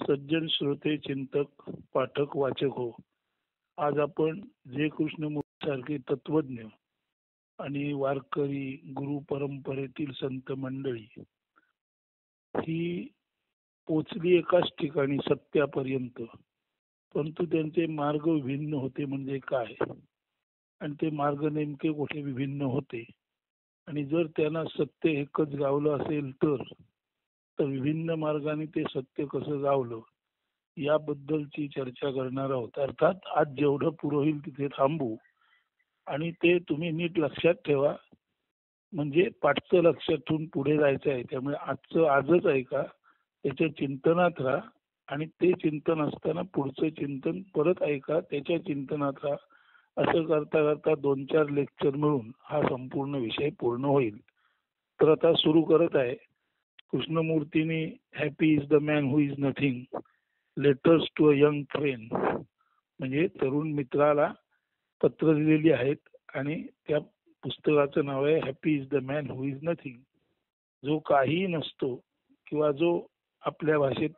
सज्जन श्रोते चिंतक पाठक वाचक हो. आज आपण जे कृष्णमूर्ती सारखे तत्वज्ञ आणि वारकरी गुरु परंपरेतील संत मंडळी ही पोचली एकाच ठिकाणी सत्यापर्यंत, परंतु त्यांचे मार्ग विभिन्न होते. म्हणजे काय आणि ते मार्ग नेमके कुठे विभिन्न होते, आणि जर त्यांना सत्य एकच गावलं असेल तर विभिन्न मार्गाने ते सत्य कसं गावलं याबद्दलची चर्चा करणार आहोत. अर्थात आज जेवढं पुरं होईल तिथे थांबू आणि ते तुम्ही नीट लक्षात ठेवा. म्हणजे पाठचं लक्षात ठेवून पुढे जायचं आहे. त्यामुळे आजचं आजच ऐका, त्याच्या चिंतनात राहा आणि ते चिंतन असताना पुढचं चिंतन परत ऐका, त्याच्या चिंतनात राहा. असं करता करता 2-4 लेक्चर मिळून हा संपूर्ण विषय पूर्ण होईल. तर आता सुरू करत आहे. कृष्णमूर्तींनी happy is the man who is nothing, letters to a young friend म्हणजे तरुण मित्राला पत्र दिलेली आहेत आणि त्या पुस्तकाचं नाव आहे happy is the man who is nothing. जो काही नसतो किंवा जो आपल्या भाषेत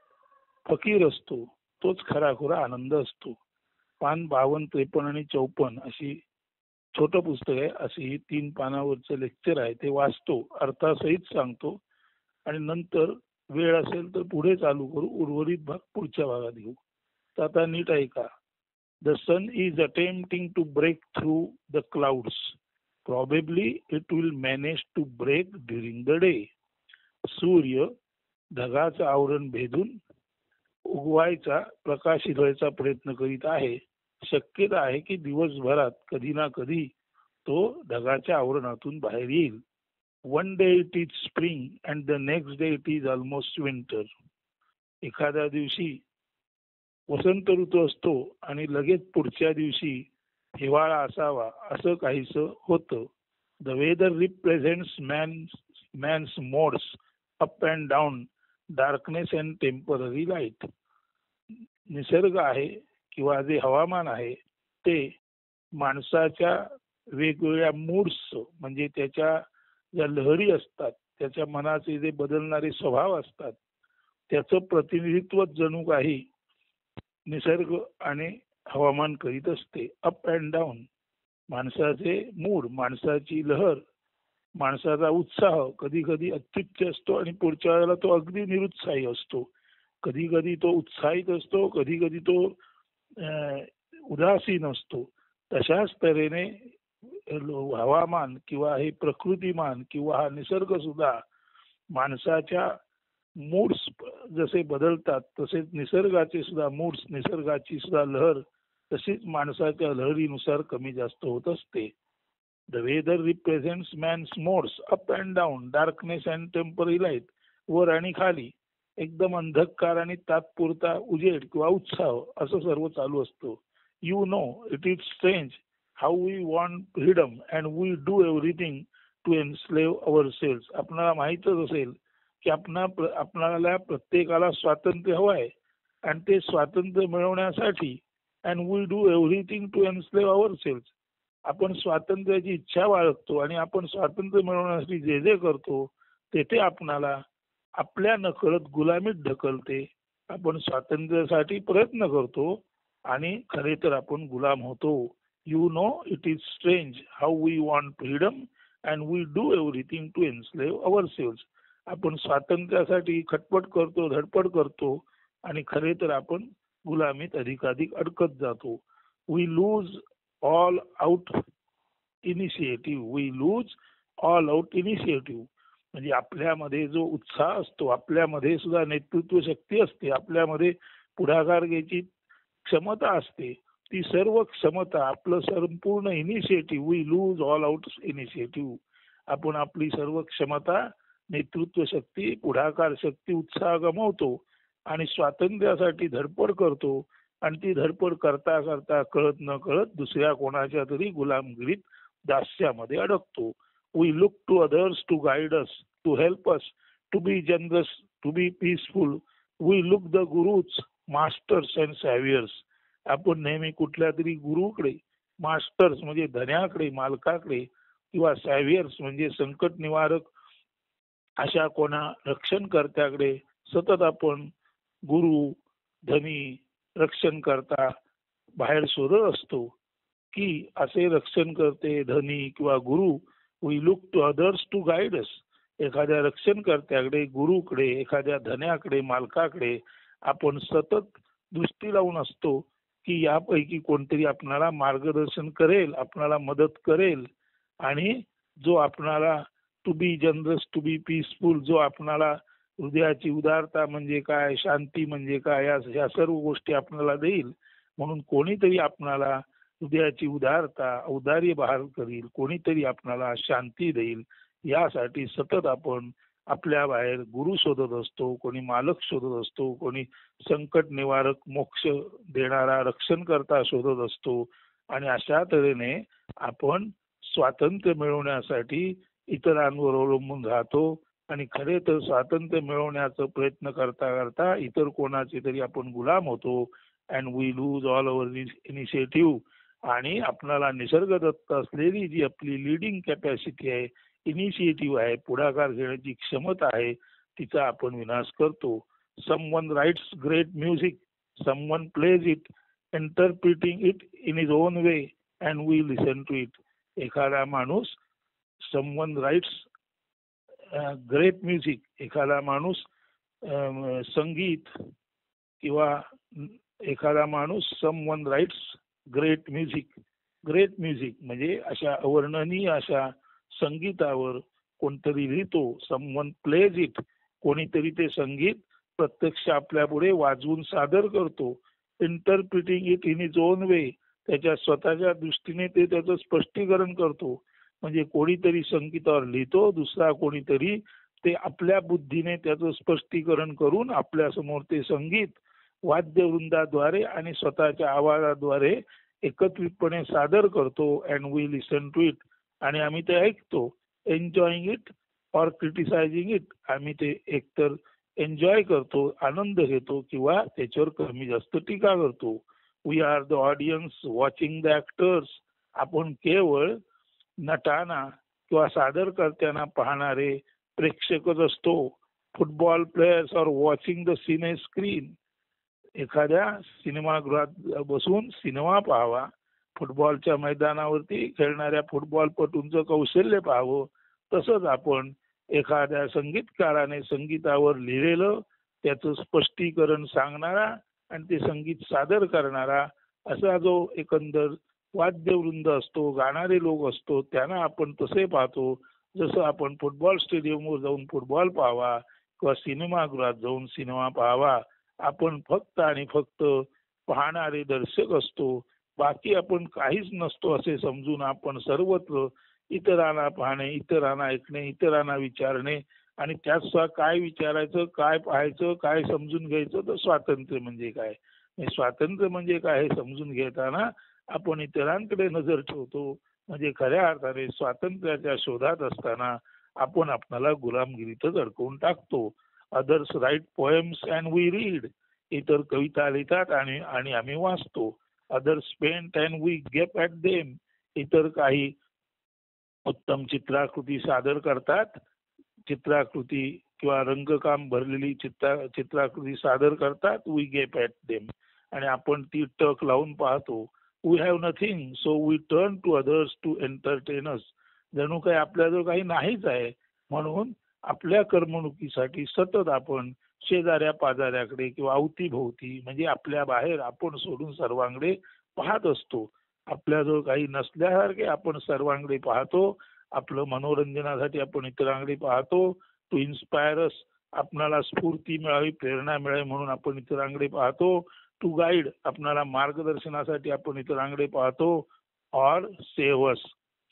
फकीर असतो तोच खराखुरा आनंद असतो. पान 52, 53 आणि 54 अशी छोटं पुस्तक आहे. अशी ही 3 पानावरचं लेक्चर आहे. ते वाचतो, अर्थासहित सांगतो आणि नंतर वेळ असेल तर पुढे चालू करू. उर्वरित भाग पुढच्या भागात घेऊ. तर आता नीट ऐका. The sun is attempting to break through the clouds, probably it will manage to break during the day. सूर्य ढगाचं आवरण भेदून उगवायचा, प्रकाशित व्हायचा प्रयत्न करीत आहे. शक्यता आहे की दिवसभरात कधी ना कधी तो ढगाच्या आवरणातून बाहेर येईल. One day it is spring and the next day it is almost winter. एखाद्या दिवशी वसंत ऋतू असतो आणि लगेच पुढच्या दिवशी हिवाळा असावा असं काहीसं होतं. The weather represents man's moods up and down, darkness and temporary light. निसर्ग आहे किंवा जे हवामान आहे ते माणसाच्या वेगवेगळ्या मूड्स म्हणजे त्याच्या ज्या लहरी असतात, त्याच्या मनाचे जे बदलणारे स्वभाव असतात त्याचं प्रतिनिधित्व जणू काही निसर्ग आणि हवामान करीत असते. अप अँड डाऊन माणसाचे मूड, माणसाची लहर, माणसाचा उत्साह कधी कधी अत्युच्च असतो आणि पुढच्या वेळेला तो अगदी निरुत्साही असतो. कधी कधी तो उत्साहित असतो, कधी कधी तो उदासीन असतो. तशाच तऱ्हेने हवामान किंवा हे प्रकृतिमान किंवा हा निसर्ग सुद्धा माणसाच्या मूड्स जसे बदलतात तसेच निसर्गाचे सुद्धा मूड्स, निसर्गाची सुद्धा लहर तशीच माणसाच्या लहरीनुसार कमी जास्त होत असते. The weather represents man's moods up and down, darkness and temporary light. वर आणि खाली, एकदम अंधकार आणि तात्पुरता उजेड किंवा उत्साह असं सर्व चालू असतं. You know it is strange how we want freedom and we do everything to enslave our selves. आपल्याला माहीतच असेल की आपल्याला प्रत्येकाला स्वातंत्र्य हवं आहे आणि ते स्वातंत्र्य मिळवण्यासाठी and we do everything to enslave our selves, आपण स्वातंत्र्याची इच्छा बाळगतो आणि आपण स्वातंत्र्य मिळवण्यासाठी जे जे करतो तेथे आपणाला आपल्या नकळत गुलामीत ढकलते. आपण स्वातंत्र्यासाठी प्रयत्न करतो आणि खरे तर आपण गुलाम होतो. You know it is strange how we want freedom and we do everything to enslave our selves. आपण स्वातंत्र्यासाठी खटपट करतो, धडपड करतो आणि खरे तर आपण गुलामीत अधिकाधिक अडकत जातो. We lose all out initiative, we lose all out initiative म्हणजे आपल्यामध्ये जो उत्साह असतो, आपल्यामध्ये सुद्धा नेतृत्व शक्ती असते, आपल्यामध्ये पुढाकार घ्यायची क्षमता असते, ती सर्व क्षमता, आपलं संपूर्ण initiative, we lose all out initiative, आपण आपली सर्व क्षमता, नेतृत्व शक्ती, पुढाकार शक्ती, उत्साह गमावतो आणि स्वातंत्र्यासाठी धडपड करतो आणि ती धडपड करता करता कळत न कळत दुसऱ्या कोणाच्या तरी गुलामगिरीत, दास्यामध्ये अडकतो. We look to others to guide us, to help us, to be generous, to be peaceful. We look the gurus, masters and saviors. आपण नेहमी कुठल्या तरी गुरुकडे, मास्टर्स म्हणजे धन्याकडे, मालकाकडे किंवा सॅव्हियर्स म्हणजे संकट निवारक अशा कोणा रक्षणकर्त्याकडे सतत आपण गुरु धनी रक्षण करता बाहेर शोधत असतो की असे रक्षण करते धनी किंवा गुरु we look to others to guide us. एखाद्या रक्षणकर्त्याकडे, गुरुकडे, एखाद्या धन्याकडे, मालकाकडे आपण सतत दृष्टी लावून असतो की यापैकी कोणतरी आपणाला मार्गदर्शन करेल, आपणाला मदत करेल आणि जो आपणाला to be generous, to be peaceful, जो आपणाला हृदयाची उदारता म्हणजे काय, शांती म्हणजे काय, या सर्व गोष्टी आपणाला देईल. म्हणून कोणीतरी आपणाला हृदयाची उदारता, औदार्य बहाल करील, कोणीतरी आपणाला शांती देईल. यासाठी सतत आपण आपल्या बाहेर गुरु शोधत असतो, कोणी मालक शोधत असतो, कोणी संकट निवारक, मोक्ष देणारा रक्षणकर्ता शोधत असतो. आणि अशा तऱ्हेने आपण स्वातंत्र्य मिळवण्यासाठी इतरांवर अवलंबून राहतो. आणि खरे तर स्वातंत्र्य मिळवण्याचा प्रयत्न करता करता इतर कोणाचे तरी आपण गुलाम होतो. And we lose all our initiative. आणि आपल्याला निसर्गदत्त असलेली जी आपली लिडिंग कॅपॅसिटी आहे, इनिशिएटिव्ह आहे, पुढाकार घेण्याची क्षमता आहे, तिचा आपण विनाश करतो. Someone writes great music, someone plays it, interpreting it in his own way and we listen to it. एखादा माणूस समवन राइट्स ग्रेट म्युझिक, एखादा माणूस संगीत किंवा एखादा माणूस someone writes great music. Great music म्हणजे अशा अवर्णनीय अशा संगीतावर कोणतरी लिहितो. समवन प्लेज इट, कोणीतरी ते संगीत प्रत्यक्ष आपल्या पुढे वाजवून सादर करतो. Interpreting it in is own way, त्याच्या स्वतःच्या दृष्टीने ते त्याचं स्पष्टीकरण करतो. म्हणजे कोणीतरी संगीतावर लिहितो, दुसरा कोणीतरी ते आपल्या बुद्धीने त्याचं स्पष्टीकरण करून आपल्या समोर ते संगीत वाद्यवृंदाद्वारे आणि स्वतःच्या आवाजाद्वारे एकत्रितपणे सादर करतो. And we listen to it, आणि आम्ही ते ऐकतो. Enjoying it or criticising it, आम्ही ते एकतर एन्जॉय करतो, आनंद घेतो, किंवा त्याच्यावर कमी जास्त टीका करतो. We are the audience watching the actors, आपण केवळ नटाना किंवा सादरकर्त्यांना पाहणारे प्रेक्षकच असतो. Football players are watching the cine screen, एखाद्या सिनेमागृहात बसून सिनेमा पाहावा, फुटबॉलच्या मैदानावरती खेळणाऱ्या फुटबॉलपटूंचं कौशल्य पाहावं. तसंच आपण एखाद्या संगीतकाराने संगीतावर लिहिलेलं त्याचं स्पष्टीकरण सांगणारा आणि ते संगीत सादर करणारा असा जो एकंदर वाद्यवृंद असतो, गाणारे लोक असतो, त्यांना आपण तसे पाहतो. जसं आपण फुटबॉल स्टेडियमवर जाऊन फुटबॉल पाहावा किंवा सिनेमागृहात जाऊन सिनेमा पाहावा, आपण फक्त आणि फक्त पाहणारे दर्शक असतो. बाकी आपण काहीच नसतो असे समजून आपण सर्वत्र इतरांना पाहणे, इतरांना ऐकणे, इतरांना विचारणे आणि त्यात सुद्धा काय विचारायचं, काय पाहायचं, काय समजून घ्यायचं, तर स्वातंत्र्य म्हणजे काय, स्वातंत्र्य म्हणजे काय हे समजून घेताना आपण इतरांकडे नजर ठेवतो. म्हणजे खऱ्या अर्थाने स्वातंत्र्याच्या शोधात असताना आपण आपल्याला गुलामगिरीतच अडकवून टाकतो. Others write poems and we read, इतर कविता लिहितात आणि आम्ही वाचतो. Others paint and we gape at them, इतर काही उत्तम चित्राकृती सादर करतात, चित्राकृती किंवा रंगकाम भरलेली चित्राकृती सादर करतात. वी गेप ॲट देम, आणि आपण ती टक लावून पाहतो. We have nothing so we turn to others to entertain us, जणू काही आपल्याजवळ काही नाहीच आहे, म्हणून आपल्या करमणुकीसाठी सतत आपण शेजाऱ्या पाजाऱ्याकडे किंवा अवतीभोवती म्हणजे आपल्या बाहेर आपण सोडून सर्वांकडे पाहत असतो. आपल्याजवळ काही नसल्यासारखे आपण सर्वांकडे पाहतो. आपलं मनोरंजनासाठी आपण इतरांकडे पाहतो. टू इन्स्पायर अस, आपणाला स्फूर्ती मिळावी, प्रेरणा मिळावी म्हणून आपण इतरांकडे पाहतो. टू गाईड, आपणाला मार्गदर्शनासाठी आपण इतरांकडे पाहतो. ऑर सेव्ह अस,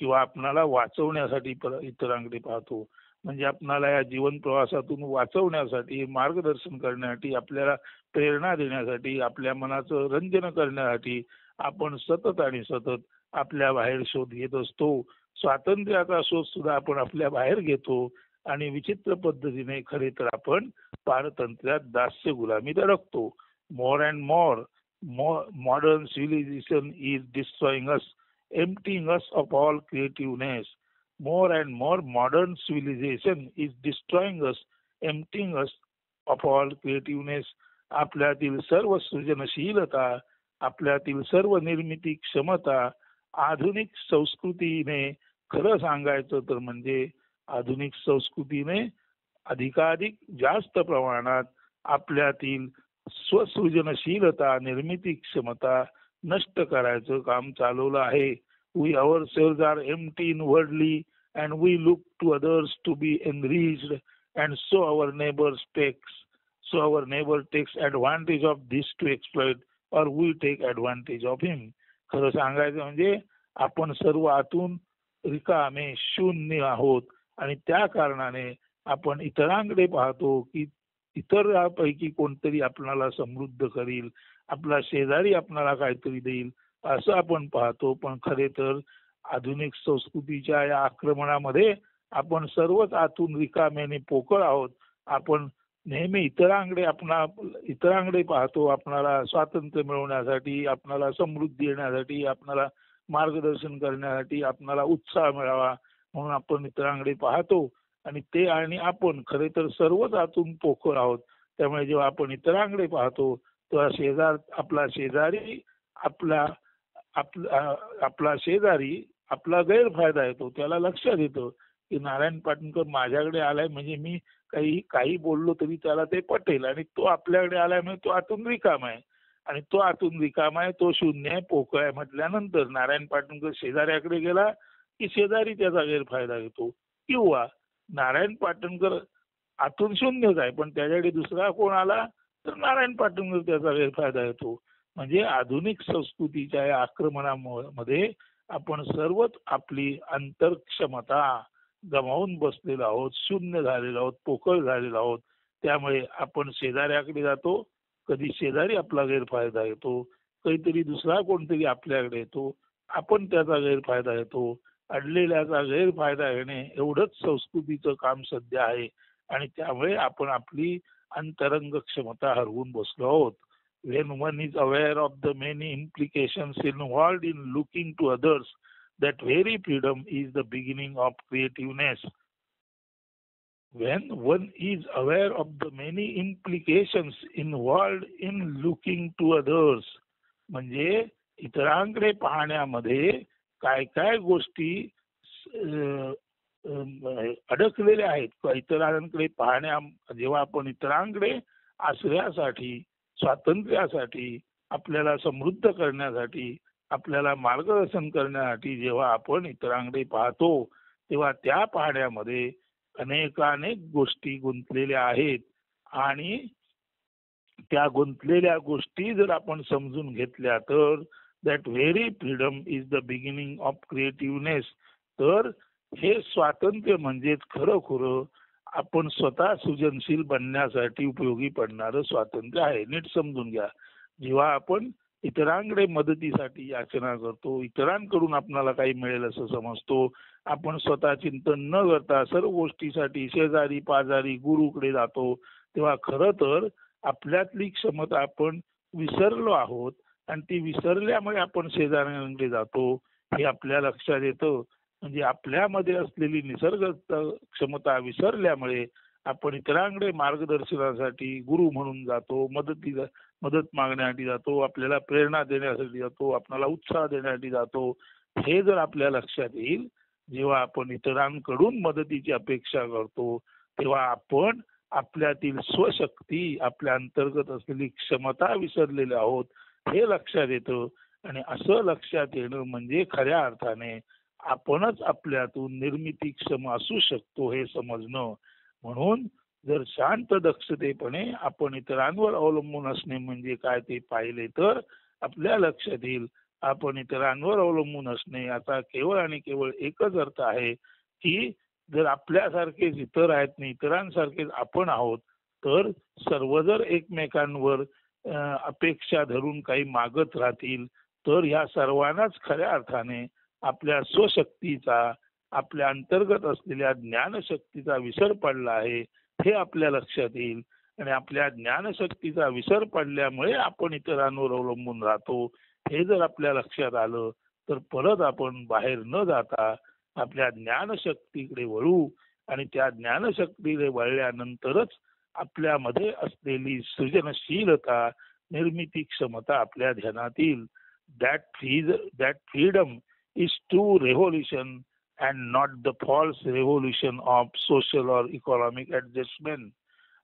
किंवा आपणाला वाचवण्यासाठी इतरांकडे पाहतो. म्हणजे आपणाला या जीवन प्रवासातून वाचवण्यासाठी, मार्गदर्शन करण्यासाठी, आपल्याला प्रेरणा देण्यासाठी, आपल्या मनाचं रंजन करण्यासाठी आपण सतत आणि सतत आपल्या बाहेर शोध घेत असतो. स्वातंत्र्याचा शोध सुद्धा आपण आपल्या बाहेर घेतो आणि विचित्र पद्धतीने खरे तर आपण पारतंत्र्यात दास्य गुलामीत अडकतो. More and more modern civilization is destroying us, emptying us of all creativeness. More and more modern civilization is destroying us, emptying us of all creativeness. आपल्यातील सर्व सृजनशीलता, आपल्यातील सर्व निर्मिती क्षमता आधुनिक संस्कृतीने, खरं सांगायचं तर म्हणजे आधुनिक संस्कृतीने अधिकाधिक जास्त प्रमाणात आपल्यातील स्वसृजनशीलता, निर्मिती क्षमता नष्ट करायचं काम चालवलं आहे. We ourselves are empty inwardly and we look to others to be enriched, and so our neighbor takes advantage of this to exploit, or we take advantage of him. खरं सांगायचं म्हणजे आपण सर्व आतून रिकामे शून्य आहोत आणि त्या कारणाने आपण इतरांकडे पाहतो की इतरांपैकी कोणतरी आपल्याला समृद्ध करील, आपला शेजारी आपल्याला काहीतरी देईल असं आपण पाहतो. पण खरे तर आधुनिक संस्कृतीच्या या आक्रमणामध्ये आपण सर्वच आतून रिकाम्याने पोकळ आहोत. आपण नेहमी इतरांकडे पाहतो, आपल्याला स्वातंत्र्य मिळवण्यासाठी, आपल्याला समृद्धी येण्यासाठी, आपल्याला मार्गदर्शन करण्यासाठी, आपल्याला उत्साह मिळावा म्हणून आपण इतरांकडे पाहतो आणि आपण खरे तर सर्वच आतून पोकळ आहोत. त्यामुळे जेव्हा आपण इतरांकडे पाहतो तेव्हा आपला शेजारी आपला गैरफायदा येतो. त्याला लक्षात येतं की नारायण पाटणकर माझ्याकडे आलाय म्हणजे मी काही बोललो तरी त्याला ते पटेल, आणि तो आपल्याकडे आलाय म्हणजे तो आतून रिकामा आहे, आणि तो आतून रिकामा आहे, तो शून्य आहे, पोकळ आहे म्हटल्यानंतर नारायण पाटणकर शेजाऱ्याकडे गेला की शेजारी त्याचा गैरफायदा घेतो, किंवा नारायण पाटणकर आतून शून्यच आहे पण त्याच्याकडे दुसरा कोण आला तर नारायण पाटणकर त्याचा गैरफायदा घेतो. म्हणजे आधुनिक संस्कृतीच्या या आक्रमणामध्ये आपण सर्वच आपली अंतर्क्षमता गमावून बसलेलो आहोत, शून्य झालेलो आहोत, पोकळ झालेलो आहोत. त्यामुळे आपण शेजाऱ्याकडे जातो, कधी शेजारी आपला गैरफायदा घेतो, काहीतरी दुसरा कोणतरी आपल्याकडे येतो, आपण त्याचा गैरफायदा घेतो. अडलेल्याचा गैरफायदा घेणे एवढंच संस्कृतीचं काम सध्या आहे, आणि त्यामुळे आपण आपली अंतरंग क्षमता हरवून बसलो आहोत. When one is aware of the many implications involved in looking to others, that very freedom is the beginning of creativeness. When one is aware of the many implications involved in looking to others, म्हणजे इतरांकडे पाहण्यामध्ये काय काय गोष्टी अडकलेल्या आहेत, इतरांकडे जेव्हा आपण इतरांकडे आश्रयासाठी, स्वातंत्र्यासाठी, आपल्याला समृद्ध करण्यासाठी, आपल्याला मार्गदर्शन करण्यासाठी जेव्हा आपण इतरांकडे पाहतो तेव्हा त्या पाहण्यामध्ये अनेकानेक गोष्टी गुंतलेल्या आहेत, आणि त्या गुंतलेल्या गोष्टी जर आपण समजून घेतल्या तर that very freedom is the beginning of creativeness. तर हे स्वातंत्र्य म्हणजेच खरं आपण स्वतः सृजनशील बनण्यासाठी उपयोगी पडणारं स्वातंत्र्य आहे. नीट समजून घ्या. जेव्हा आपण इतरांकडे मदतीसाठी याचना करतो, इतरांकडून आपल्याला काही मिळेल असं समजतो, आपण स्वतः चिंतन न करता सर्व गोष्टीसाठी शेजारी पाजारी गुरुकडे जातो, तेव्हा खरं तर आपल्यातली क्षमता आपण विसरलो आहोत, आणि ती विसरल्यामुळे आपण शेजाऱ्यांकडे जातो हे आपल्या लक्षात येतं. म्हणजे आपल्यामध्ये असलेली निसर्ग क्षमता विसरल्यामुळे आपण इतरांकडे मार्गदर्शनासाठी गुरु म्हणून जातो, मदत मागण्यासाठी जातो, आपल्याला प्रेरणा देण्यासाठी जातो, आपल्याला उत्साह देण्यासाठी जातो. हे जर आपल्या लक्षात येईल, जेव्हा आपण इतरांकडून मदतीची अपेक्षा करतो तेव्हा आपण आपल्यातील स्वशक्ती, आपल्या अंतर्गत असलेली क्षमता विसरलेले आहोत हे लक्षात येतं. आणि असं लक्षात येणं म्हणजे खऱ्या अर्थाने आपणच आपल्यातून निर्मितीक्षम असू शकतो हे समजणं. म्हणून जर शांत दक्षतेपणे आपण इतरांवर अवलंबून असणे म्हणजे काय ते पाहिले तर आपल्या लक्षात येईल, आपण इतरांवर अवलंबून असणे याचा केवळ आणि केवळ एकच अर्थ आहे की जर आपल्यासारखेच इतर आहेत आणि इतरांसारखेच आपण आहोत, तर सर्व जर एकमेकांवर अपेक्षा धरून काही मागत राहतील तर ह्या सर्वांनाच खऱ्या अर्थाने आपल्या स्वशक्तीचा, आपल्या अंतर्गत असलेल्या ज्ञानशक्तीचा विसर पडला आहे हे आपल्या लक्षात येईल. आणि आपल्या ज्ञानशक्तीचा विसर पडल्यामुळे आपण इतरांवर अवलंबून राहतो हे जर आपल्या लक्षात आलं तर परत आपण बाहेर न जाता आपल्या ज्ञानशक्तीकडे वळू, आणि त्या ज्ञानशक्तीकडे वळल्यानंतरच आपल्यामध्ये असलेली सृजनशीलता, निर्मिती क्षमता आपल्या ध्यानातील that freedom is true revolution and not the false revolution of social or economic adjustment.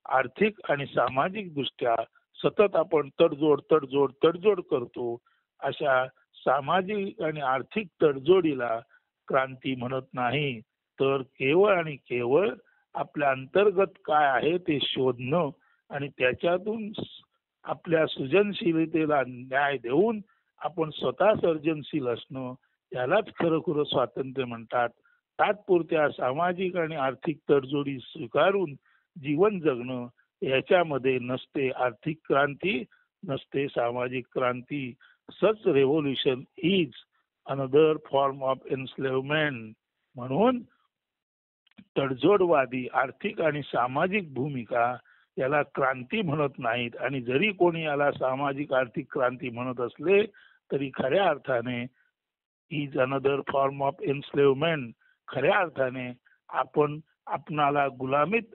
आर्थिक आणि सामाजिक दृष्ट्या सतत आपण तडजोड करतो. अशा सामाजिक आणि आर्थिक तडजोडीला क्रांती म्हणत नाही, तर केवळ आणि केवळ आपल्या अंतर्गत काय आहे ते शोधणं आणि त्याच्यातून आपल्या सृजनशीलतेला न्याय देऊन आपण स्वतः सर्जनशील असणं, यालाच खरं स्वातंत्र्य म्हणतात. तात्पुरत्या सामाजिक आणि आर्थिक तडजोडी स्वीकारून जीवन जगणं, याच्यामध्ये नसते आर्थिक क्रांती, नसते सामाजिक क्रांती. Such revolution is another form of enslavement. म्हणून तडजोडवादी आर्थिक आणि सामाजिक भूमिका याला क्रांती म्हणत नाहीत, आणि जरी कोणी याला सामाजिक आर्थिक क्रांती म्हणत असले तरी खऱ्या अर्थाने इज अनदर फॉर्म ऑफ एन्स्लेवमेंट. खऱ्या अर्थाने आपण आपणाला गुलामीत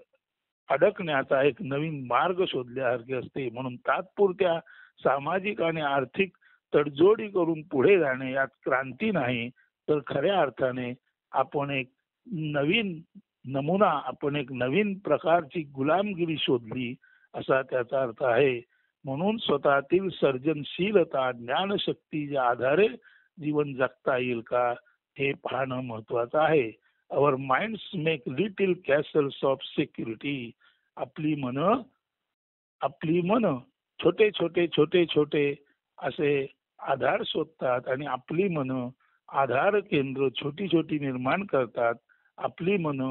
अडकण्याचा एक नवीन मार्ग शोधल्यासारखे असते. म्हणून तात्पुरत्या सामाजिक आणि आर्थिक तडजोडी करून पुढे जाणे यात क्रांती नाही, तर खऱ्या अर्थाने आपण एक नवीन नमुना, आपण एक नवीन प्रकारची गुलामगिरी शोधली असा त्याचा अर्थ आहे. म्हणून स्वतःतील सर्जनशीलता, ज्ञानशक्तीच्या आधारे जीवन जगता येईल का हे पाहणं महत्वाचं आहे. Our minds make little castles of security. आपली मन छोटे असे आधार शोधतात आणि आपली मन आधार केंद्र छोटी निर्माण करतात. आपली मन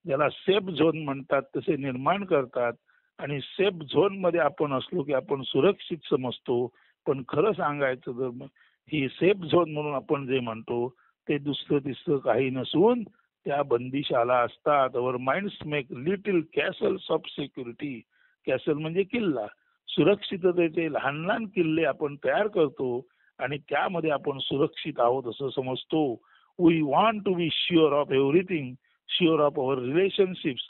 ज्याला सेफ झोन म्हणतात तसे निर्माण करतात, आणि सेफ झोन मध्ये आपण असलो की आपण सुरक्षित समजतो. पण खरं सांगायचं तर ही सेफ झोन म्हणून आपण जे म्हणतो ते दुसरं तिसरं काही नसून त्या बंदिशाला असतात. Our minds make little castles of security. Castle म्हणजे किल्ला. सुरक्षिततेचे लहान किल्ले आपण तयार करतो आणि त्यामध्ये आपण सुरक्षित आहोत असं समजतो. We want to be sure of everything, sure of our relationships,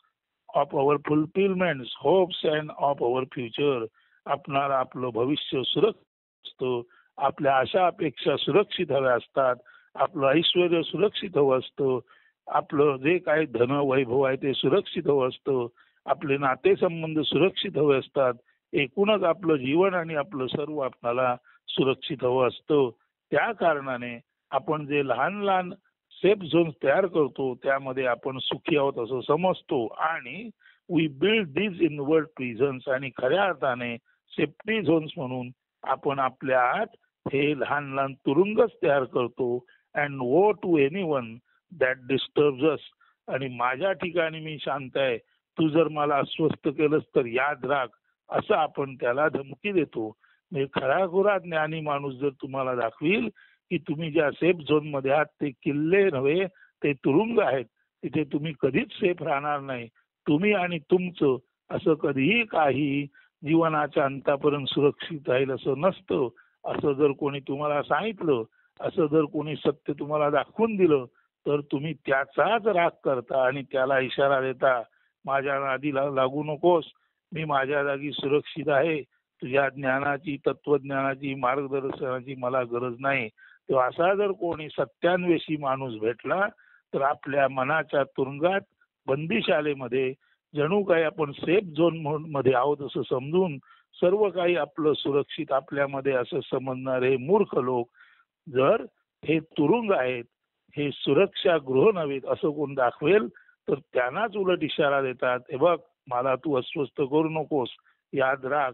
of our fulfilments, hopes and of our future. आपणाला आपलं भविष्य सुरक्षित असतं, आपल्या आशा अपेक्षा सुरक्षित हव्या असतात, आपलं ऐश्वर सुरक्षित हवं असतं, आपलं जे काही धन वैभव आहे ते सुरक्षित हवं असतं, आपले नातेसंबंध सुरक्षित हवे असतात. एकूणच आपलं जीवन आणि आपलं सर्व आपल्याला सुरक्षित हवं असतं. त्या कारणाने आपण जे लहान सेफ झोन तयार करतो त्यामध्ये आपण सुखी आहोत असं समजतो, आणि वी बिल्ड दीज इनवर्ड प्रिझन्स. आणि खऱ्या अर्थाने सेफ्टी झोन्स म्हणून आपण आपल्या आत हे लहान तुरुंगच तयार करतो. अँड वो टू एनीवन दॅट डिस्टर्ब्स अस. आणि माझ्या ठिकाणी मी शांत आहे, तू जर मला अस्वस्थ केलंस तर याद राख, असं आपण त्याला धमकी देतो. म्हणजे खराखुरा ज्ञानी माणूस जर तुम्हाला दाखवील की तुम्ही ज्या सेफ झोन मध्ये आहात ते किल्ले नव्हे, ते तुरुंग आहेत, तिथे तुम्ही कधीच सेफ राहणार नाही. तुम्ही आणि तुमचं असं कधीही काही जीवनाच्या अंतापर्यंत सुरक्षित राहील असं नसतं. असं जर कोणी तुम्हाला सांगितलं, असं जर कोणी सत्य तुम्हाला दाखवून दिलं, तर तुम्ही त्याचाच राग करता आणि त्याला इशारा देता, माझ्या नादी लागू नकोस, मी माझ्या जागी सुरक्षित आहे, तुझ्या ज्ञानाची, तत्वज्ञानाची, मार्गदर्शनाची मला गरज नाही. तेव्हा असा जर कोणी सत्यान्वेषी माणूस भेटला तर आपल्या मनाच्या तुरुंगात, बंदिशालेमध्ये जणू काही आपण सेफ झोन मध्ये आहोत असं समजून सर्व काही आपलं सुरक्षित आपल्यामध्ये असं समजणारे मूर्ख लोक, जर हे तुरुंग आहेत, हे सुरक्षा गृह नव्हेत असं कोण दाखवेल, तर त्यांनाच उलट इशारा देतात, हे बघ मला तू अस्वस्थ करू नकोस, याद राख.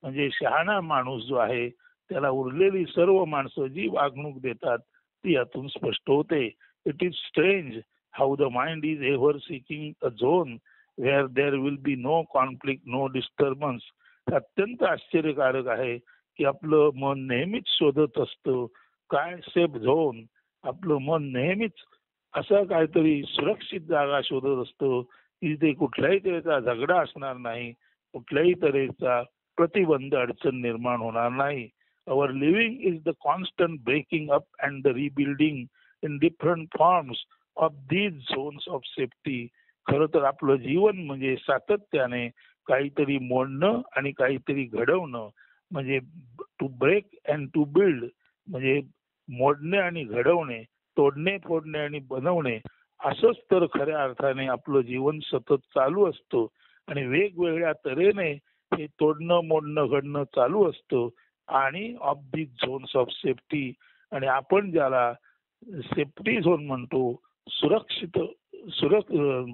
म्हणजे शहाणा माणूस जो आहे त्याला उरलेली सर्व माणसं जी वागणूक देतात ती यातून स्पष्ट होते. It is strange how the mind is ever seeking a zone where there will be no conflict, no disturbance. अत्यंत आश्चर्यकारक आहे की आपलं मन नेहमीच शोधत असतं काय सेफ झोन. आपलं मन नेहमीच असं काहीतरी सुरक्षित जागा शोधत असतं की ते कुठल्याही तऱ्हेचा झगडा असणार नाही, कुठल्याही तऱ्हेचा प्रतिबंध, अडचण निर्माण होणार नाही. Our living is the constant breaking up and the rebuilding in different forms of these zones of safety. खरं तर आपलं जीवन म्हणजे सातत्याने काहीतरी मोडणं आणि काहीतरी घडवणं, म्हणजे to break and to build, म्हणजे मोडणे आणि घडवणे, तोडणे फोडणे आणि बनवणे, असंच तर खऱ्या अर्थाने आपलं जीवन सतत चालू असतं. आणि वेगवेगळ्या तऱ्हेने हे तोडणं मोडणं घडणं चालू असतं. आणि of the zones of safety, आणि आपण ज्याला सेफ्टी झोन म्हणतो, सुरक्षित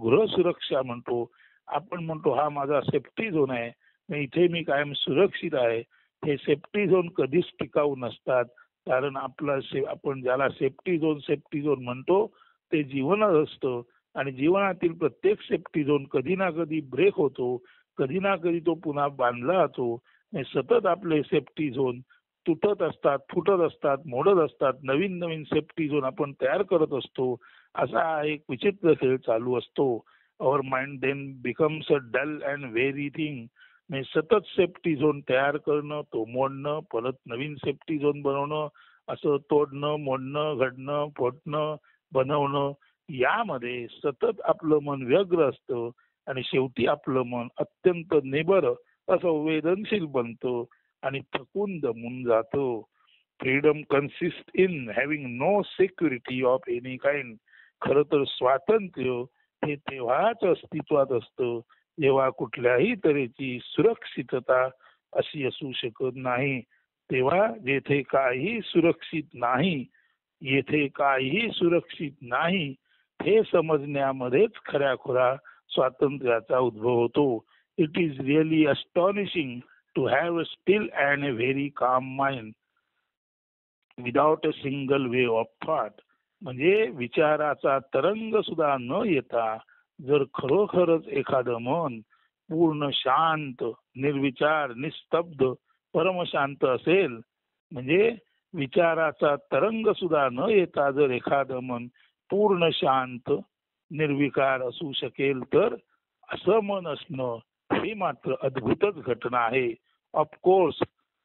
गृह सुरक्षा म्हणतो, आपण म्हणतो हा माझा सेफ्टी झोन आहे, इथे मी कायम सुरक्षित आहे. हे सेफ्टी झोन कधीच टिकाऊ नसतात. कारण आपण ज्याला सेफ्टी झोन म्हणतो ते जीवनच असतं. आणि जीवनातील प्रत्येक सेफ्टी झोन कधी ना कधी ब्रेक होतो, कधी ना कधी तो पुन्हा बांधला जातो. सतत आपले सेफ्टी झोन तुटत असतात, फुटत असतात, मोडत असतात. नवीन नवीन सेफ्टी झोन आपण तयार करत असतो. असा एक विचित्र खेळ चालू असतो. Our mind then becomes a dull and weary thing. सतत सेफ्टी झोन तयार करणं, तो मोडणं, परत नवीन सेफ्टी झोन बनवणं, असं तोडणं मोडणं घडणं फोडणं बनवणं, यामध्ये सतत आपलं मन व्यग्र असतं. आणि शेवटी आपलं मन अत्यंत निबर असंवेदनशील बनतं आणि थकून दमून जातो. Freedom consist in having no security of any kind. खरं तर स्वातंत्र्य हे तेव्हाच अस्तित्वात असतं जेव्हा कुठल्याही तऱ्हेची सुरक्षितता अशी असू शकत नाही. तेव्हा जेथे काही सुरक्षित नाही, येथे काहीही सुरक्षित नाही, हे समजण्यामध्येच खऱ्याखुरा स्वातंत्र्याचा उद्भव होतो. It is really astonishing to have a still and a very calm mind without a single wave of thought. म्हणजे विचाराचा तरंग सुद्धा न येता जर खरोखरच एखादं मन पूर्ण शांत, निर्विचार, निस्तब्ध, परमशांत असेल, म्हणजे विचाराचा तरंग सुद्धा न येता जर एखादं मन पूर्ण शांत निर्विकार असू शकेल, तर असं मन असणं ही मात्र अद्भुतच घटना आहे. Of course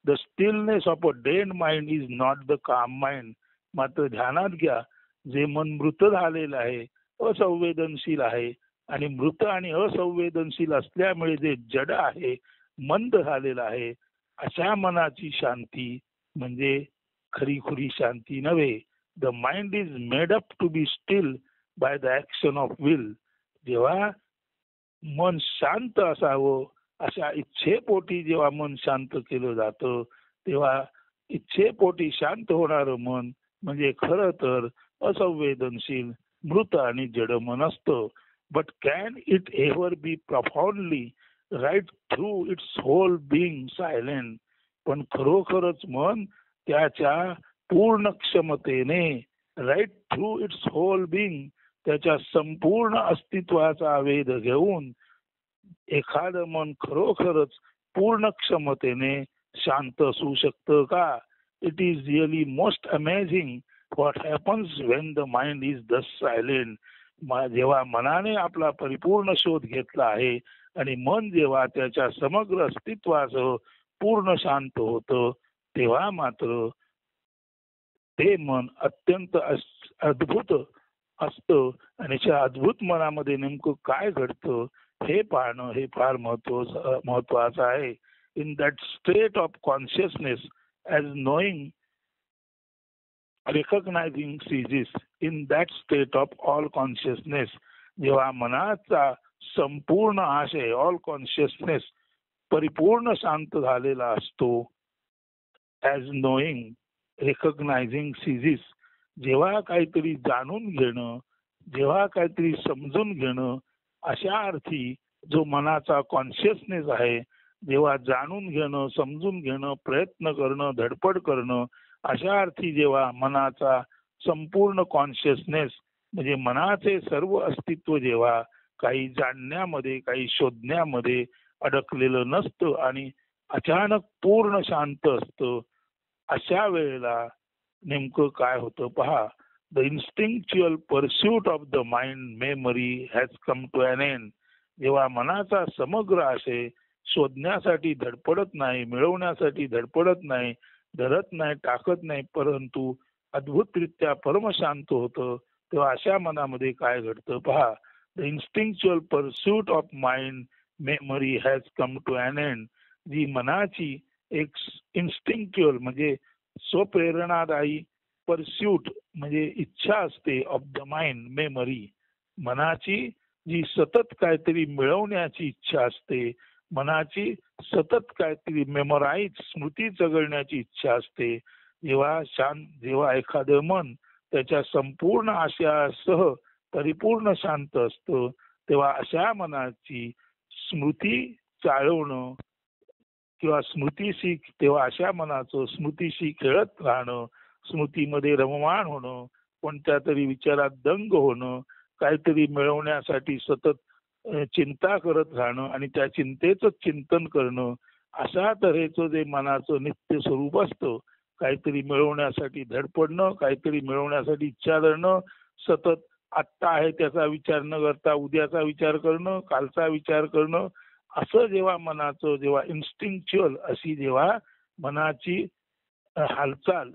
the stillness of a dead mind is not the काम माइंड. मात्र ध्यानात घ्या, जे मन मृत झालेलं आहे, असंवेदनशील आहे, आणि मृत आणि असंवेदनशील असल्यामुळे जे जड आहे, मंद झालेलं आहे, अशा मनाची शांती म्हणजे खरीखुरी शांती नव्हे. The mind is made up to be still by the action of will. जेव्हा मन शांत असावं अशा इच्छेपोटी जेव्हा मन शांत केलं जातं, तेव्हा इच्छेपोटी शांत होणारं मन म्हणजे खरं तर असंवेदनशील, मृत आणि जड मन असतं. But can it ever be profoundly right through its whole being silent. पण खरोखरच मन त्याच्या पूर्ण क्षमतेने, right through its whole being, त्याच्या संपूर्ण अस्तित्वाचा वेध घेऊन एखादं मन खरोखरच पूर्ण क्षमतेने शांत असू शकतं का? It is really most amazing what happens when the mind is दस सायलेंट. जेव्हा मनाने आपला परिपूर्ण शोध घेतला आहे आणि मन जेव्हा त्याच्या समग्र अस्तित्वासह पूर्ण शांत होतं, तेव्हा मात्र ते मन अत्यंत अद्भुत असतं. आणि त्या अद्भुत मनामध्ये नेमकं काय घडतं हे पाहणं हे फार महत्वाचं आहे. In that state of consciousness as knowing recognizing ceases. In that state of all consciousness, जेव्हा मनाचा संपूर्ण आशय ऑल कॉन्शियसनेस परिपूर्ण शांत झालेला असतो, ॲज नोईंग रिकॉग्नायझिंग सीझिस, जेव्हा काहीतरी जाणून घेणं, जेव्हा काहीतरी समजून घेणं, अशा अर्थी जो मनाचा कॉन्शियसनेस आहे, जेव्हा जाणून घेणं समजून घेणं प्रयत्न करणं धडपड करणं, अशा अर्थी जेव्हा मनाचा संपूर्ण कॉन्शियसनेस म्हणजे मनाचे सर्व अस्तित्व जेव्हा काही जाणण्यामध्ये काही शोधण्यामध्ये अडकलेलं नसतं आणि अचानक पूर्ण शांत असतं, अशा वेळेला नेमकं काय होतं पहा. The instinctual pursuit of the mind memory has come to an end. जेव्हा मनाचा समग्र आशय शोधण्यासाठी धडपडत नाही, मिळवण्यासाठी धडपडत नाही, धरत नाही, टाकत नाही, परंतु अद्भुतरित्या परमशांत होतं, तेव्हा अशा मनामध्ये काय घडतं पहा. The instinctual pursuit of mind memory has come to an end. जी मनाची एक इन्स्टिंक्च्युअल म्हणजे स्वप्रेरणादायी परस्यूट म्हणजे इच्छा असते ऑफ द माइंड. मेमरी मनाची जी सतत काहीतरी मिळवण्याची इच्छा असते, मनाची सतत काहीतरी मेमोराईज स्मृती जगण्याची इच्छा असते. जेव्हा एखादं मन त्याच्या संपूर्ण आशयासह परिपूर्ण शांत असतं, तेव्हा अशा मनाची स्मृती चाळवणं किंवा स्मृतीशी, तेव्हा अशा मनाचं स्मृतीशी खेळत राहणं, स्मृतीमध्ये रममाण होणं, कोणत्या तरी विचारात दंग होणं, काहीतरी मिळवण्यासाठी सतत चिंता करत राहणं आणि त्या चिंतेचं चिंतन करणं, अशा तऱ्हेचं जे मनाचं नित्य स्वरूप असतं, काहीतरी मिळवण्यासाठी धडपडणं, काहीतरी मिळवण्यासाठी इच्छा धरणं, सतत आत्ता आहे त्याचा विचार न करता उद्याचा विचार करणं, कालचा विचार करणं, असं जेव्हा मनाचं जेव्हा इन्स्टिंक्च्युअल अशी जेव्हा मनाची हालचाल,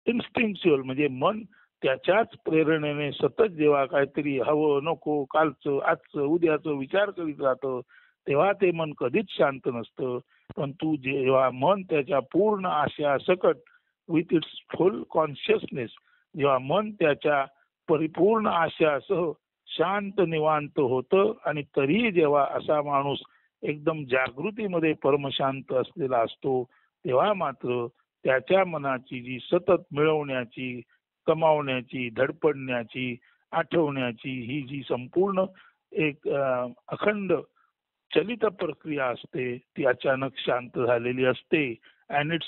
इन्स्टिंक्च्युअल म्हणजे मन त्याच्याच प्रेरणेने सतत जेव्हा काहीतरी हवं नको कालचं आजचं उद्याचं विचार करीत राहतं, तेव्हा ते मन कधीच शांत नसतं. पण तू जेव्हा मन त्याच्या पूर्ण आशा सकट विथ इट्स फुल कॉन्शियसनेस, जेव्हा मन त्याच्या परिपूर्ण आशयासह शांत निवांत होतं, आणि तरी जेव्हा असा माणूस एकदम जागृतीमध्ये परमशांत असलेला असतो, तेव्हा मात्र त्याच्या मनाची जी सतत मिळवण्याची, कमावण्याची, धडपडण्याची, आठवण्याची ही जी संपूर्ण एक अखंड चलित प्रक्रिया असते, ती अचानक शांत झालेली असते. And it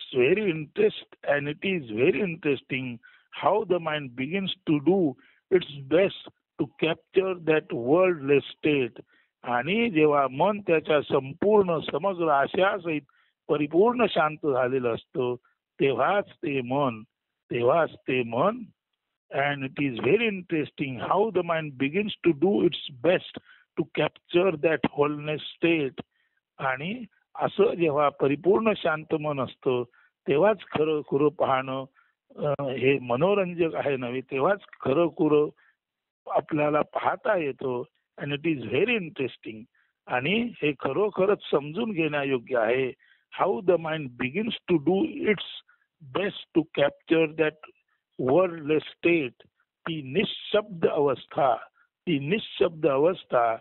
is very interesting how the mind begins to do its best to capture that wordless state. आणि जेव्हा मन त्याच्या संपूर्ण समग्र आशयासहित परिपूर्ण शांत झालेलं असतं, तेव्हाच ते मन and it is very interesting how the mind begins to do its best to capture that wholeness state. आणि असं जेव्हा परिपूर्ण शांत मन असतं, तेव्हाच खरं खुरं पाहणं हे मनोरंजक आहे नव्हे, तेव्हाच खरं खुरं आपल्याला पाहता येतो. And it is very interesting. आणि हे खरोखरच समजून घेण्यायोग्य आहे. How the mind begins to do its best to capture that wordless state. ती निशब्द अवस्था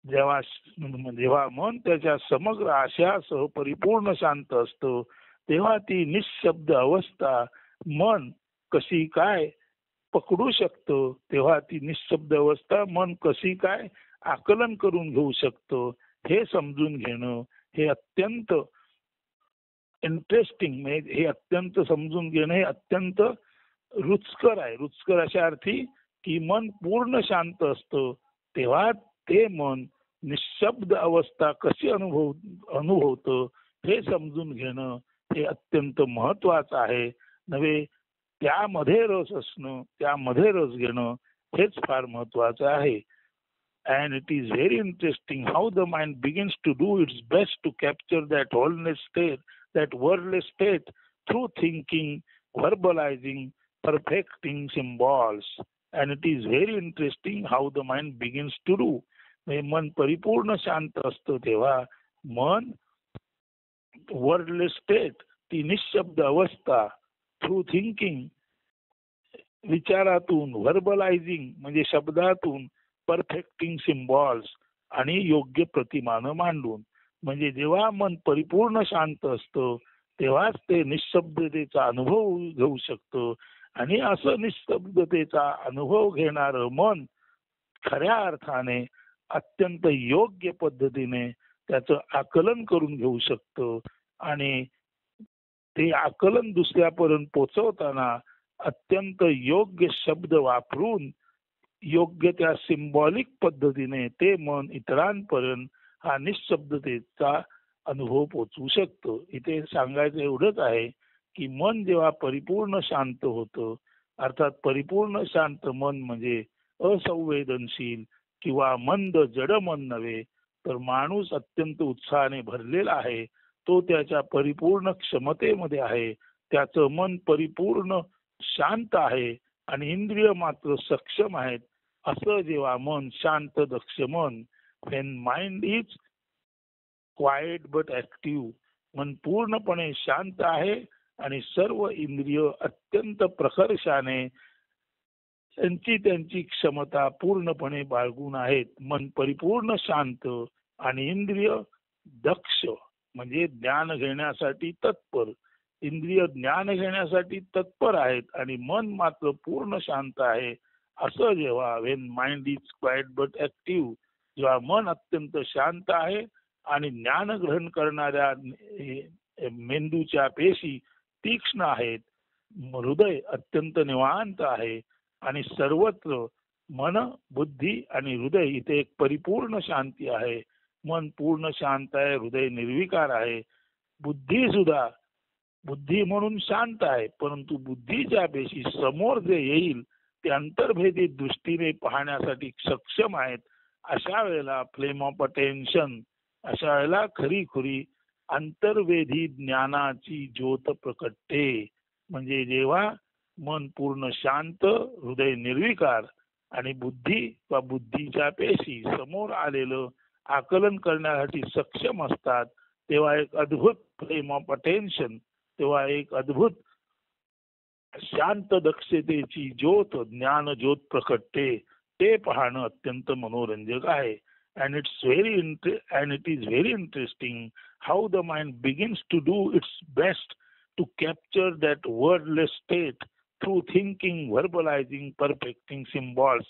जेव्हा मन त्याच्या समग्र आशयासह परिपूर्ण शांत असतो, तेव्हा ती निशब्द अवस्था मन कशी काय पकडू शकतो, तेव्हा ती निशब्द अवस्था मन कशी काय आकलन करून घेऊ शकतो, हे समजून घेणं हे अत्यंत इंटरेस्टिंग, हे अत्यंत समजून घेणं हे अत्यंत रुचकर आहे. रुचकर अशा अर्थी की मन पूर्ण शांत असतं, तेव्हा ते मन निशब्द अवस्था कशी अनुभवतं हे समजून घेणं हे अत्यंत महत्वाचं आहे नव्हे. त्यामध्ये रस असणं, त्यामध्ये रस घेणं हेच फार महत्वाचं आहे. And it is very interesting how the mind begins to do its best to capture that wholeness state, that wordless state, through thinking, verbalizing, perfecting symbols. And it is very interesting how the mind begins to do. मन परिपूर्ण शांत असतं तेव्हा मन wordless state, ती निशब्द अवस्था, through thinking विचारातून, व्हर्बलायझिंग म्हणजे शब्दातून, परफेक्टिंग सिम्बॉल्स आणि योग्य प्रतिमानं मांडून, म्हणजे जेव्हा मन परिपूर्ण शांत असतं तेव्हाच ते निशब्दतेचा अनुभव घेऊ शकतं. आणि असं निशब्दतेचा अनुभव घेणारं मन खऱ्या अर्थाने अत्यंत योग्य पद्धतीने त्याचं आकलन करून घेऊ शकतं. आणि ते आकलन दुसऱ्यापर्यंत पोचवताना अत्यंत योग्य शब्द वापरून योग्य त्या सिम्बॉलिक पद्धतीने ते मन इतरांपर्यंत हा निशब्दतेचा अनुभव पोचवू शकतो. इथे सांगायचं एवढंच आहे की मन जेव्हा परिपूर्ण शांत होतं, अर्थात परिपूर्ण शांत मन म्हणजे असंवेदनशील किंवा मंद जड मन नव्हे, तर माणूस अत्यंत उत्साहाने भरलेला आहे, तो त्याच्या परिपूर्ण क्षमतेमध्ये आहे, त्याचं मन परिपूर्ण शांत आहे आणि इंद्रिय मात्र सक्षम आहेत. असं जेव्हा मन शांत दक्ष मन when mind is quiet but active, मन पूर्णपणे शांत आहे आणि सर्व इंद्रिय अत्यंत प्रकर्षाने त्यांची क्षमता पूर्णपणे बाळगून आहेत. मन परिपूर्ण शांत आणि इंद्रिय दक्ष म्हणजे ज्ञान घेण्यासाठी तत्पर. इंद्रिय ज्ञान घेण्यासाठी तत्पर आहेत आणि मन मात्र पूर्ण शांत आहे. असं जेव्हा when mind is quiet but active, जेव्हा मन अत्यंत शांत आहे आणि ज्ञान ग्रहण करणाऱ्या मेंदूच्या पेशी तीक्ष्ण आहेत, हृदय अत्यंत निवांत आहे आणि सर्वत्र मन, बुद्धी आणि हृदय इथे एक परिपूर्ण शांती आहे. मन पूर्ण शांत आहे, हृदय निर्विकार आहे. बुद्धी म्हणून शांत आहे, परंतु बुद्धीच्या पेशी समोर जे येईल ते अंतर्भेदी दृष्टीने पाहण्यासाठी सक्षम आहेत. अशा वेळेला फ्लेम ऑफ अटेन्शन, अशा वेळेला खरी अंतर्वेधी ज्ञानाची ज्योत प्रकटते. म्हणजे जेव्हा मन पूर्ण शांत, हृदय निर्विकार आणि बुद्धी वा बुद्धीच्या पेशी समोर आलेलं आकलन करण्यासाठी सक्षम असतात, तेव्हा एक अद्भुत फ्लेम ऑफ अटेन्शन, तेव्हा एक अद्भुत शांत दक्षतेची ज्योत, ज्ञान ज्योत प्रकटते. ते पाहणं अत्यंत मनोरंजक आहे. and it is very interesting how the mind begins to do its best to capture that wordless state through thinking, verbalizing, perfecting symbols.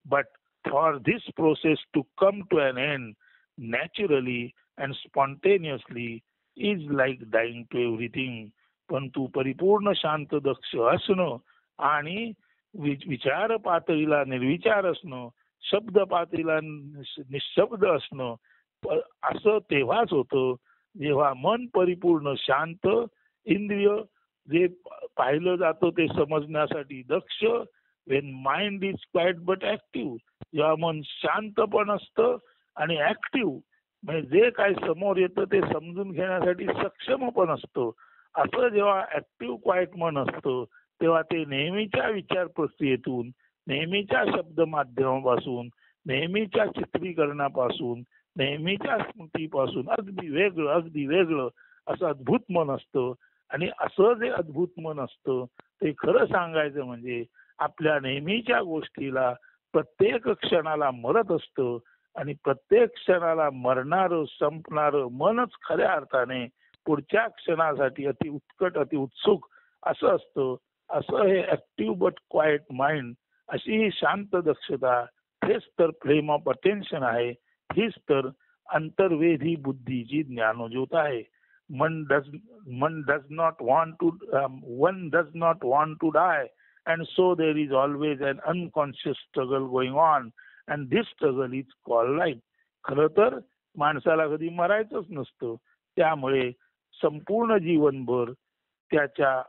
But for this process to come to an end naturally and spontaneously is like dying to everything. परंतु परिपूर्ण शांत दक्ष असणं आणि विचार पातळीला निर्विचार असणं, शब्द पातळीला निशब्द असणं, असं तेव्हाच होतं जेव्हा मन परिपूर्ण शांत, इंद्रिय जे पाहिलं जातं ते समजण्यासाठी दक्ष. When mind is quiet but active, जेव्हा मन शांत पण असतं आणि ऍक्टिव्ह म्हणजे जे काही समोर येतं ते समजून घेण्यासाठी सक्षम पण असतं. असं जेव्हा ऍक्टिव्ह क्वाइट मन असतं तेव्हा ते नेहमीच्या विचार प्रक्रियेतून, नेहमीच्या शब्द माध्यमापासून, नेहमीच्या चित्रीकरणापासून, नेहमीच्या स्मृतीपासून अगदी वेगळं असं अद्भुत मन असतं. आणि असं जे अद्भुत मन असतं ते खरं सांगायचं म्हणजे आपल्या नेहमीच्या गोष्टीला प्रत्येक क्षणाला मरत असतं आणि प्रत्येक क्षणाला मरणारं संपणारं मनच खऱ्या अर्थाने पुढच्या क्षणासाठी अति उत्कट, अति उत्सुक असं असतं. असं हे ऍक्टिव्ह बट क्वाइट माइंड, अशी ही शांत दक्षता, हेच तर फ्लेम ऑफ अटेन्शन आहे. हीच तर अंतर्वेधी बुद्धीची ज्ञानज्योत आहे. one does not want to die, and so there is always an unconscious struggle going on, and this struggle is called life. खरं तर माणसाला कधी मरायचंच नसतं, त्यामुळे संपूर्ण जीवनभर त्याच्या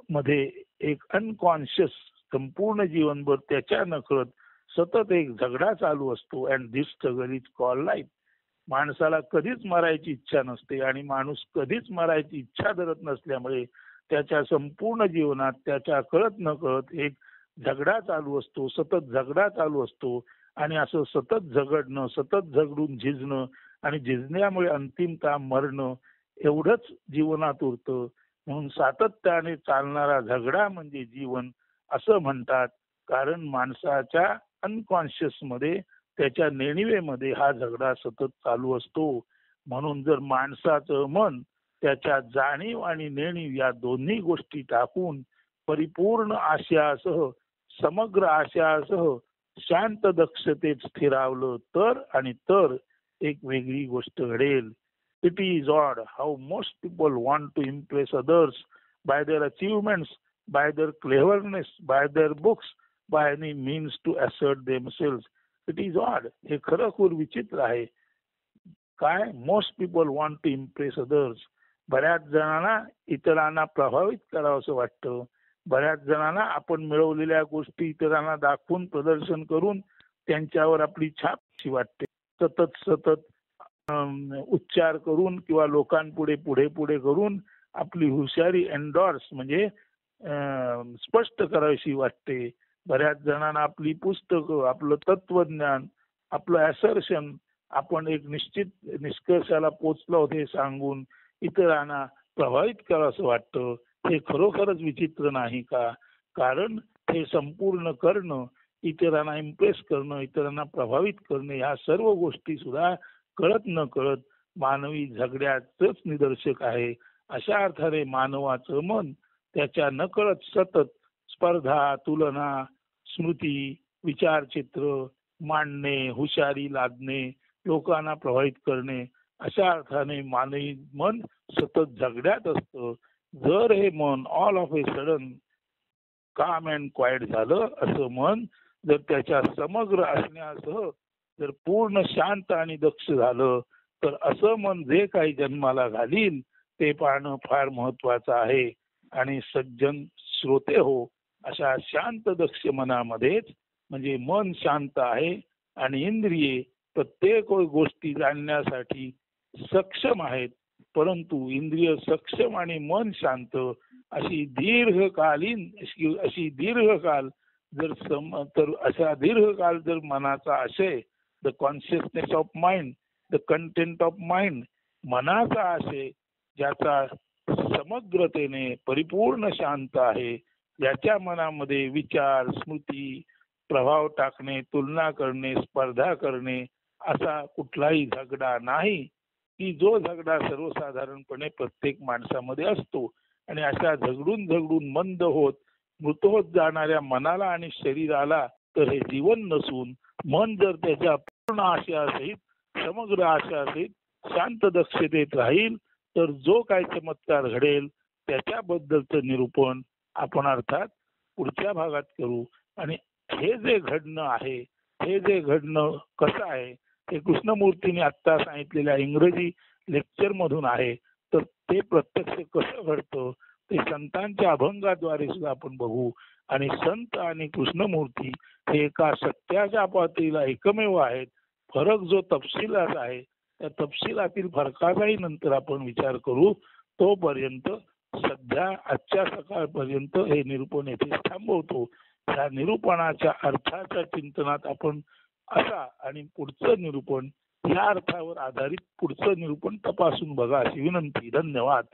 मध्ये एक अनकॉन्शियस, संपूर्ण जीवनभर त्याच्या नकळत सतत एक झगडा चालू असतो. And this struggle is called life. माणसाला कधीच मरायची इच्छा नसते आणि माणूस कधीच मरायची इच्छा धरत नसल्यामुळे त्याच्या संपूर्ण जीवनात त्याच्या कळत न कळत एक झगडा चालू असतो, सतत झगडा चालू असतो. आणि असं सतत झगडणं, सतत झगडून झिजणं आणि झिजण्यामुळे अंतिमतः मरणं एवढंच जीवनात उरतं. म्हणून सातत्याने चालणारा झगडा म्हणजे जीवन असं म्हणतात. कारण माणसाच्या अनकॉन्शियस मध्ये, त्याच्या नेणिवेमध्ये हा झगडा सतत चालू असतो. म्हणून जर माणसाचं मन त्याच्या जाणीव आणि नेणीव या दोन्ही गोष्टी टाकून परिपूर्ण आशयासह, समग्र आशयासह शांत दक्षतेत स्थिरावलं तर एक वेगळी गोष्ट घडेल. It is odd how most people want to impress others by their achievements, by their cleverness, by their books, by any means to assert themselves. It is odd. हे खरोखर विचित्र आहे. काय? Most people want to impress others. बऱ्याच जणांना इतरांना प्रभावित करावंसं वाटतं. बऱ्याच जणांना आपण मिळवलेल्या गोष्टी इतरांना दाखवून, प्रदर्शन करून त्यांच्यावर आपली छाप अशी वाटते. सतत उच्चार करून किंवा लोकांपुढे पुढे करून आपली हुशारी एन्डॉर्स म्हणजे स्पष्ट करावीशी वाटते. बऱ्याच जणांना आपली पुस्तकं, आपलं तत्वज्ञान, आपलं असर्शन, आपण एक निश्चित निष्कर्षाला पोचलो आहोत हे सांगून इतरांना प्रभावित करा असं वाटतं, हे खरोखरच विचित्र नाही का? कारण हे संपूर्ण करणं, इतरांना इम्प्रेस करणं, इतरांना प्रभावित करणं, ह्या सर्व गोष्टी सुद्धा कळत न कळत मानवी झगड्याचंच निदर्शक आहे. अशा अर्थाने मानवाचं मन त्याच्या नकळत सतत स्पर्धा, तुलना, स्मृती, विचारचित्र मांडणे, हुशारी लादणे, लोकांना प्रभावित करणे, अशा अर्थाने मानवी मन सतत झगड्यात असतं. जर हे मन ऑल ऑफ ए सडन काम अँड क्वाइट झालं, असं मन जर त्याच्या समग्र असण्यासह जर पूर्ण शांत आणि दक्ष झालं, तर असं मन जे काही जन्माला घालील ते पाहणं फार महत्वाचं आहे. आणि सज्जन श्रोते हो, अशा शांत दक्ष मनामध्येच, म्हणजे मन शांत आहे आणि इंद्रिये प्रत्येक गोष्टी जाणण्यासाठी सक्षम आहेत, परंतु इंद्रिय सक्षम आणि मन शांत अशी दीर्घकालीन अशी दीर्घकाल तर अशा दीर्घकाल जर मनाचा आशय, the consciousness of mind, the content of mind, मनाचा आशय ज्याचा समग्रतेने परिपूर्ण शांत आहे, ज्याच्या मनामध्ये विचार, स्मृती, प्रभाव टाकणे, तुलना करणे, स्पर्धा करणे असा कुठलाही झगडा नाही, की जो झगडा सर्वसाधारणपणे प्रत्येक माणसामध्ये असतो. आणि अशा झगडून मंद होत मृत होत जाणाऱ्या मनाला आणि शरीराला तर हे जीवन नसून, मन जर त्याच्या पूर्ण आशयासहित, समग्र आशयासहित शांत दक्षतेत राहील, तर जो काही चमत्कार घडेल त्याच्याबद्दलचं निरूपण आपण अर्थात पुढच्या भागात करू. आणि हे जे घडणं आहे, हे जे घडणं कसं आहे, ते कृष्णमूर्तीने आत्ता सांगितलेल्या इंग्रजी लेक्चर मधून आहे. तर ते प्रत्यक्ष कसं घडतं ते संतांच्या अभंगाद्वारे सुद्धा आपण बघू. आणि संत आणि कृष्णमूर्ती हे एका सत्याच्या पातळीला एकमेव आहेत. फरक जो तपशिलात आहे, त्या तपशिलातील फरकाचाही नंतर आपण विचार करू. तोपर्यंत सध्या आजच्या सकाळपर्यंत हे निरूपण येथे थांबवतो. या निरूपणाच्या अर्थाच्या चिंतनात आपण असा आणि पुढचं निरूपण या अर्थावर आधारित पुढचं निरूपण तपासून बघा अशी विनंती. धन्यवाद.